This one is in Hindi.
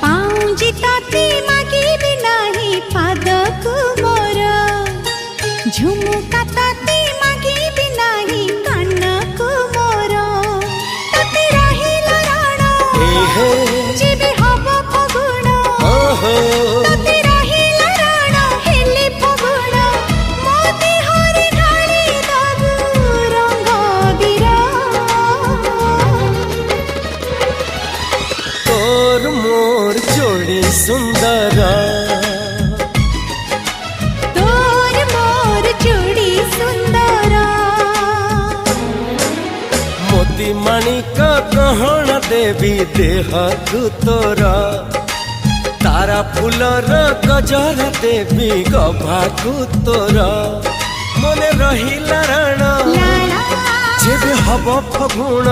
पाऊँजी ताती मागिबी नाही पादकु मोर झुमुका ताती मागिबी नाही कानकु मोर ताते रहिला राण जेबे हब फगुण ताते रहिला राण हेले फगुण मो देहरे ढाଳି दबु रंग बीरा तोर मोर जोड़ी सुंदर तोर मोर जोड़ी सुंदर मोती माणिक गहण देवी देह तोर तारा फूलर गजर देवी गभाकु तोर मने रहिला राण लाला जेबे हब फगुण